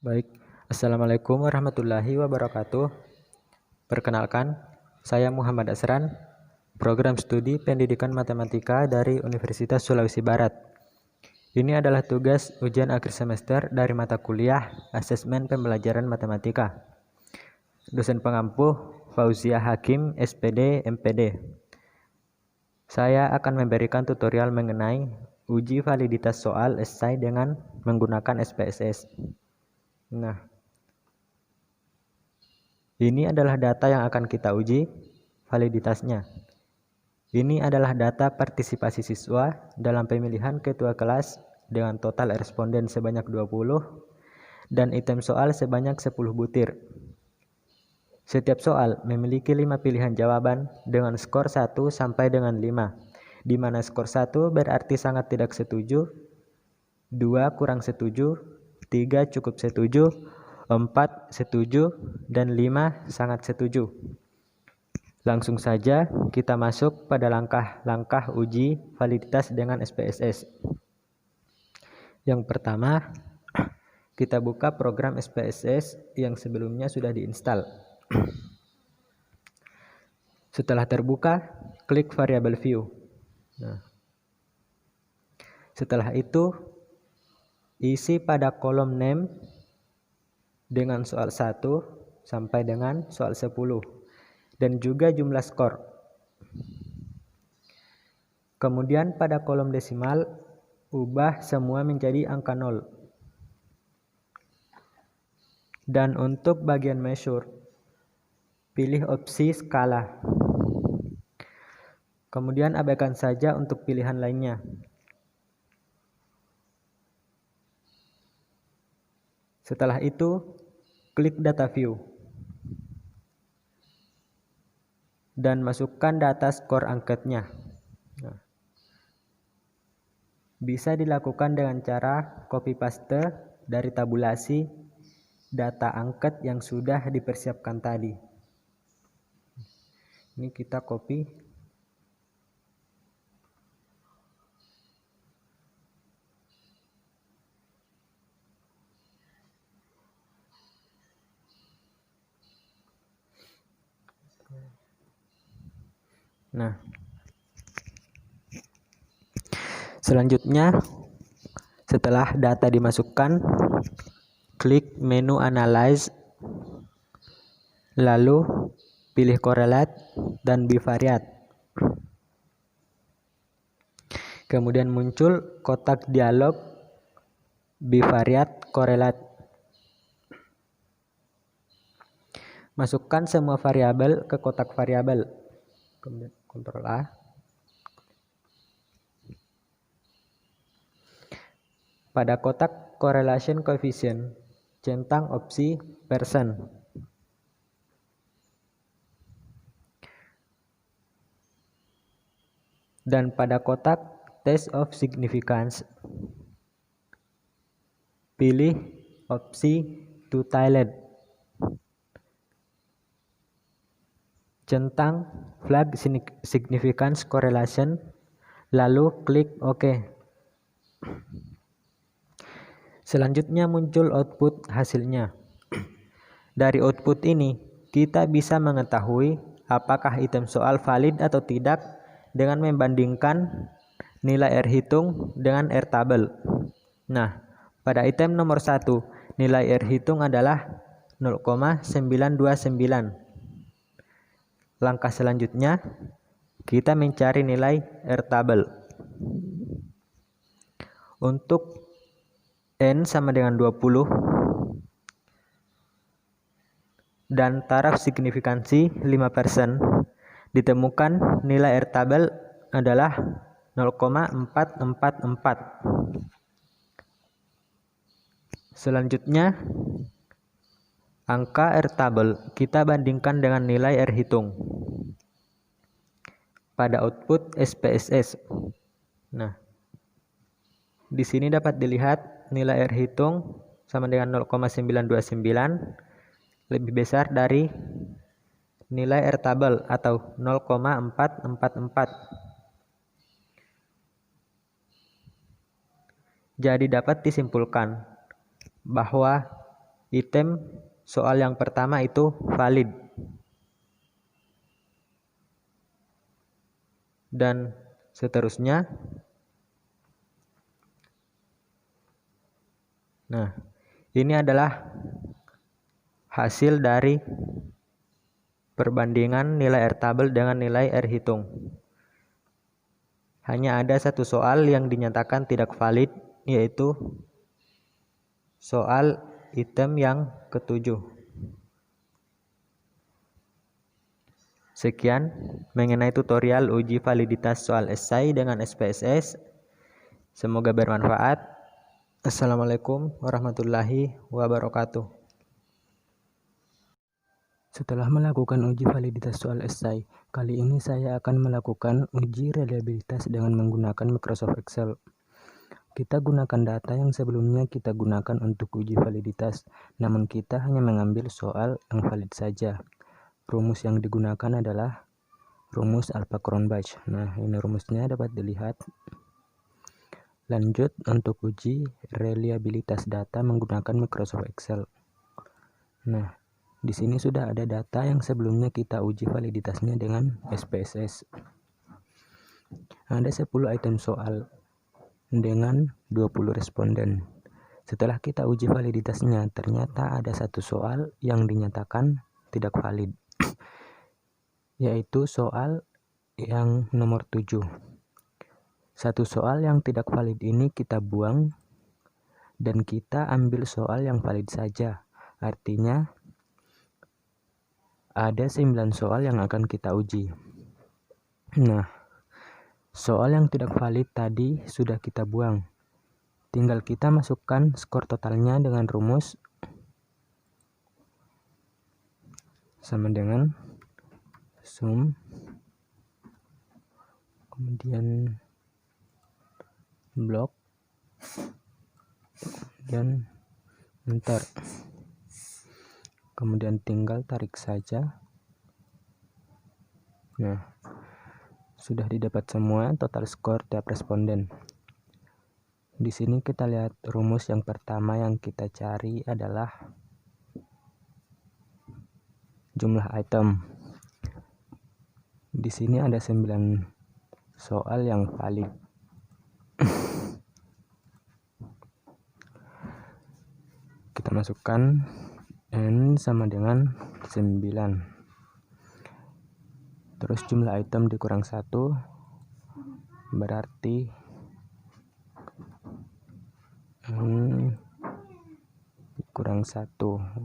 Baik, Assalamualaikum warahmatullahi wabarakatuh. Perkenalkan, saya Muhammad Asran, program studi pendidikan matematika dari Universitas Sulawesi Barat. Ini adalah tugas ujian akhir semester dari mata kuliah Asesmen Pembelajaran Matematika. Dosen pengampu Fauzia Hakim, SPD, MPD. Saya akan memberikan tutorial mengenai uji validitas soal esai dengan menggunakan SPSS. Nah, ini adalah data yang akan kita uji validitasnya. Ini adalah data partisipasi siswa dalam pemilihan ketua kelas dengan total responden sebanyak 20 dan item soal sebanyak 10 butir. Setiap soal memiliki 5 pilihan jawaban dengan skor 1 sampai dengan 5, di mana skor 1 berarti sangat tidak setuju, 2 kurang setuju, 3 cukup setuju, 4 setuju, dan 5 sangat setuju. Langsung saja kita masuk pada langkah-langkah uji validitas dengan SPSS. Yang pertama, kita buka program SPSS yang sebelumnya sudah diinstal. Setelah terbuka, klik variable view. Setelah itu, isi pada kolom name dengan soal 1 sampai dengan soal 10 dan juga jumlah skor. Kemudian pada kolom desimal ubah semua menjadi angka 0. Dan untuk bagian measure, pilih opsi skala. Kemudian abaikan saja untuk pilihan lainnya. Setelah itu, klik data view dan masukkan data skor angketnya. Bisa dilakukan dengan cara copy paste dari tabulasi data angket yang sudah dipersiapkan tadi. Ini kita copy. Nah, selanjutnya setelah data dimasukkan, klik menu analyze, lalu pilih correlate dan bivariate. Kemudian muncul kotak dialog bivariate correlate. Masukkan semua variabel ke kotak variabel. Kemudian Ctrl A. Pada kotak correlation coefficient, centang opsi percent. Dan pada kotak test of significance, pilih opsi two-tailed. Centang flag significance correlation, lalu klik OK. Selanjutnya muncul output hasilnya. Dari output ini, kita bisa mengetahui apakah item soal valid atau tidak dengan membandingkan nilai R hitung dengan R tabel. Nah, pada item nomor 1, nilai R hitung adalah 0,929. Langkah selanjutnya, kita mencari nilai R tabel. Untuk N sama dengan 20 dan taraf signifikansi 5%, ditemukan nilai R tabel adalah 0,444. Selanjutnya, angka R tabel kita bandingkan dengan nilai R hitung pada output SPSS. Nah, di sini dapat dilihat nilai R hitung sama dengan 0,929 lebih besar dari nilai R tabel atau 0,444. Jadi dapat disimpulkan bahwa item soal yang pertama itu valid. Dan seterusnya. Nah, ini adalah hasil dari perbandingan nilai R tabel dengan nilai R hitung. Hanya ada satu soal yang dinyatakan tidak valid, yaitu soal item yang ketujuh. Sekian mengenai tutorial uji validitas soal esai dengan SPSS. Semoga bermanfaat. Assalamualaikum warahmatullahi wabarakatuh. Setelah melakukan uji validitas soal esai, kali ini saya akan melakukan uji reliabilitas dengan menggunakan Microsoft Excel. Kita gunakan data yang sebelumnya kita gunakan untuk uji validitas, namun kita hanya mengambil soal yang valid saja. Rumus yang digunakan adalah rumus Alpha-Cronbach. Nah, ini rumusnya dapat dilihat. Lanjut untuk uji reliabilitas data menggunakan Microsoft Excel. Nah, di sini sudah ada data yang sebelumnya kita uji validitasnya dengan SPSS. Ada 10 item soal dengan 20 responden. Setelah kita uji validitasnya, ternyata ada satu soal yang dinyatakan tidak valid, yaitu soal yang nomor 7. Satu soal yang tidak valid ini kita buang dan kita ambil soal yang valid saja. Artinya ada 9 soal yang akan kita uji. Nah, soal yang tidak valid tadi sudah kita buang. Tinggal kita masukkan skor totalnya dengan rumus sama dengan sum, kemudian blok, dan enter. Kemudian tinggal tarik saja. Nah, sudah didapat semua total skor tiap responden. Di sini kita lihat rumus yang pertama yang kita cari adalah jumlah item. Di sini ada 9 soal yang valid. Kita masukkan N sama dengan 9. Terus jumlah item dikurang 1 berarti kurang 1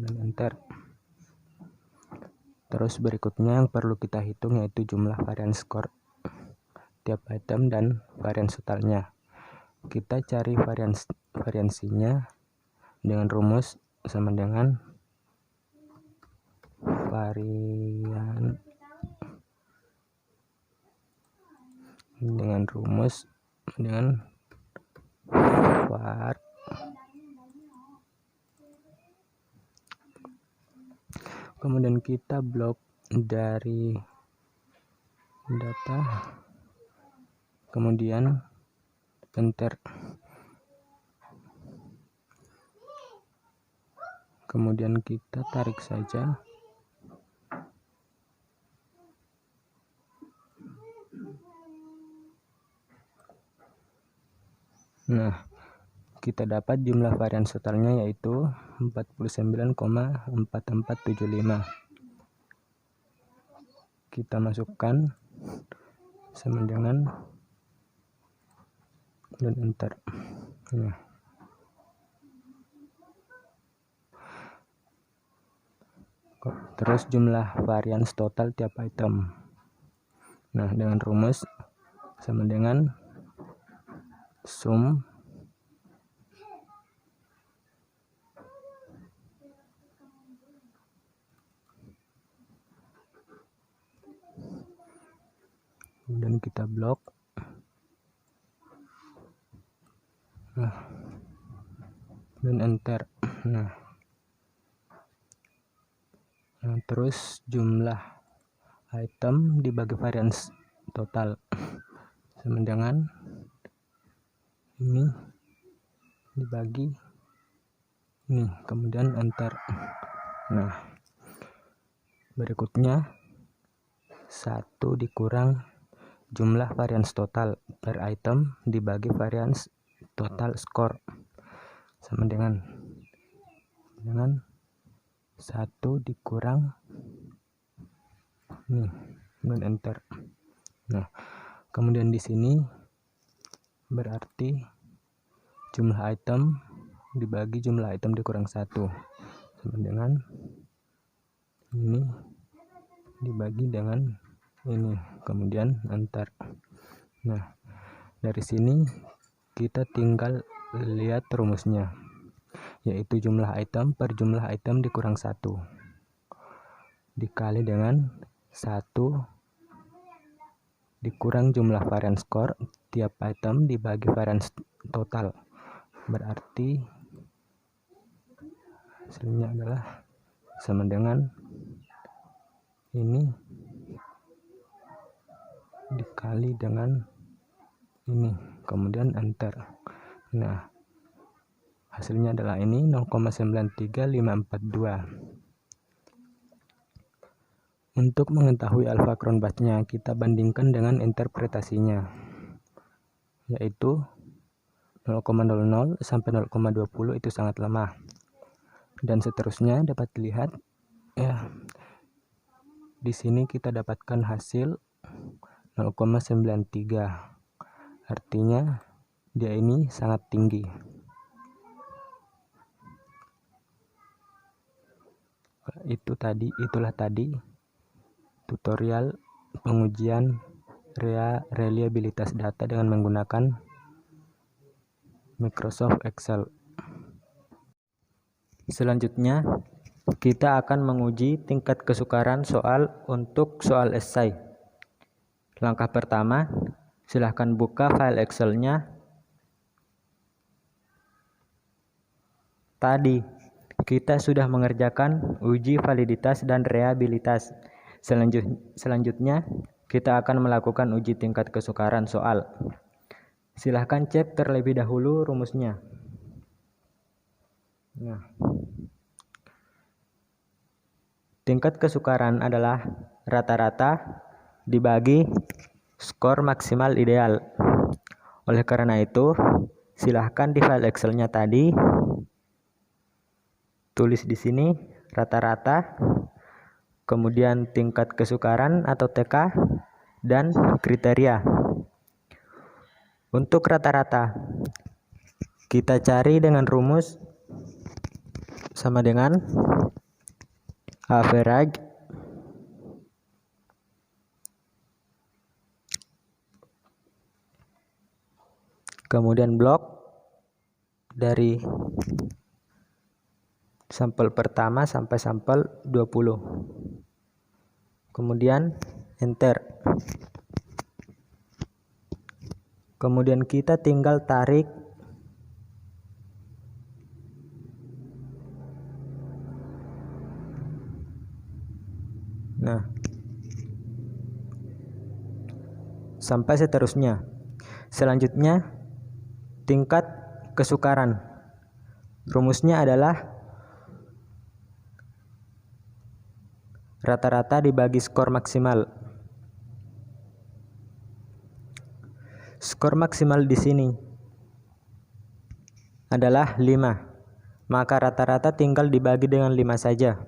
dan enter. Terus berikutnya yang perlu kita hitung yaitu jumlah varian skor tiap item dan varian totalnya. Kita cari variansinya dengan rumus sama dengan varian dengan rumus dengan var kemudian kita blok dari data, kemudian enter, kemudian kita tarik saja. Nah, kita dapat jumlah varian totalnya yaitu 49,4475. Kita masukkan sama dengan dan enter. Nah, terus jumlah varian total tiap item. Nah, dengan rumus sama dengan sum kemudian kita blok. Nah, dan enter. Nah, terus jumlah item dibagi varian total sama dengan ini dibagi Nih, kemudian enter. Nah, berikutnya 1 dikurang jumlah varians total per item dibagi varians total skor sama dengan 1 dikurang nih, kemudian enter. Nah, kemudian di sini berarti jumlah item dibagi jumlah item dikurang 1 sama dengan ini dibagi dengan ini, kemudian enter. Nah, dari sini kita tinggal lihat rumusnya, yaitu jumlah item per jumlah item dikurang 1 dikali dengan 1 dikurang jumlah varian skor tiap item dibagi varian total, berarti hasilnya adalah sama dengan ini dikali dengan ini, kemudian enter. Nah, hasilnya adalah ini 0,93542. Untuk mengetahui alpha cronbus-nya, kita bandingkan dengan interpretasinya, yaitu 0,00 sampai 0,20 itu sangat lemah, dan seterusnya dapat dilihat ya. Di sini kita dapatkan hasil 0,93, artinya dia ini sangat tinggi. Itulah tadi tutorial pengujian reliabilitas data dengan menggunakan Microsoft Excel. Selanjutnya, kita akan menguji tingkat kesukaran soal untuk soal esai. Langkah pertama, silahkan buka file Excel-nya. Tadi, kita sudah mengerjakan uji validitas dan reliabilitas. Selanjutnya, kita akan melakukan uji tingkat kesukaran soal. Silahkan cek terlebih dahulu rumusnya. Nah, tingkat kesukaran adalah rata-rata dibagi skor maksimal ideal. Oleh karena itu, silahkan di file Excel-nya tadi tulis di sini rata-rata, kemudian tingkat kesukaran atau TK, dan kriteria. Untuk rata-rata, kita cari dengan rumus sama dengan average kemudian blok dari sampel pertama sampai sampel 20, kemudian enter. Kemudian kita tinggal tarik sampai seterusnya. Selanjutnya, tingkat kesukaran. Rumusnya adalah rata-rata dibagi skor maksimal. Skor maksimal di sini adalah 5, maka rata-rata tinggal dibagi dengan 5 saja.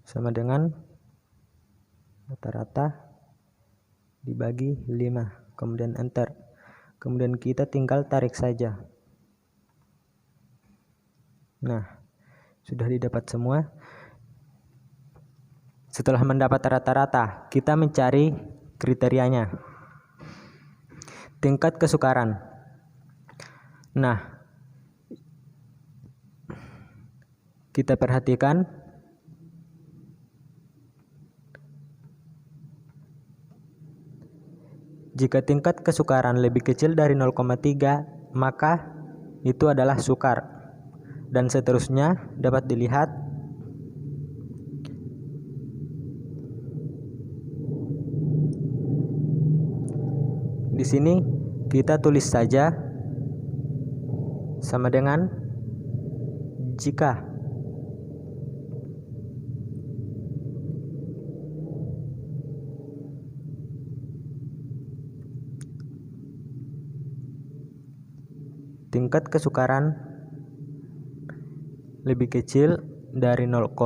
Sama dengan rata-rata dibagi 5, kemudian enter. Kemudian kita tinggal tarik saja. Nah, sudah didapat semua. Setelah mendapat rata-rata, kita mencari kriterianya. Tingkat kesukaran. Nah, kita perhatikan jika tingkat kesukaran lebih kecil dari 0,3, maka itu adalah sukar. Dan seterusnya dapat dilihat di sini kita tulis saja sama dengan jika. Tingkat kesukaran lebih kecil dari 0,3,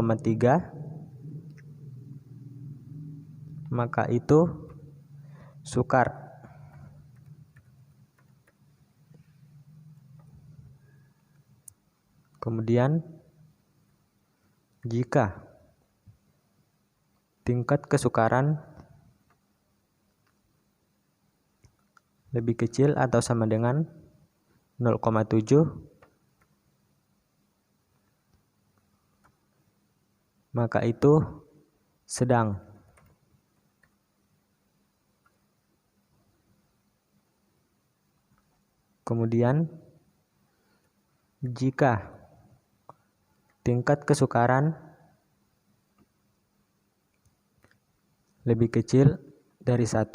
maka itu sukar. Kemudian jika tingkat kesukaran lebih kecil atau sama dengan 0,7, maka itu sedang. Kemudian jika tingkat kesukaran lebih kecil dari 1,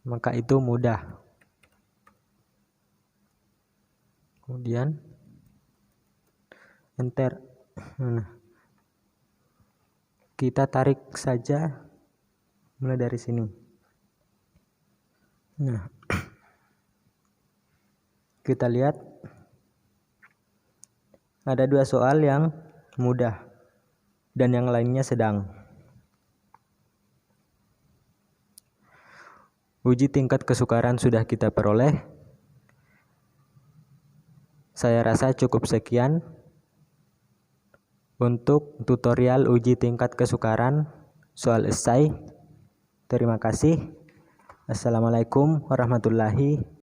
maka itu mudah. Kemudian enter. Kita tarik saja mulai dari sini. Kita lihat ada 2 soal yang mudah dan yang lainnya sedang. Uji tingkat kesukaran sudah kita peroleh. Saya rasa cukup sekian untuk tutorial uji tingkat kesukaran soal esai. Terima kasih. Assalamualaikum warahmatullahi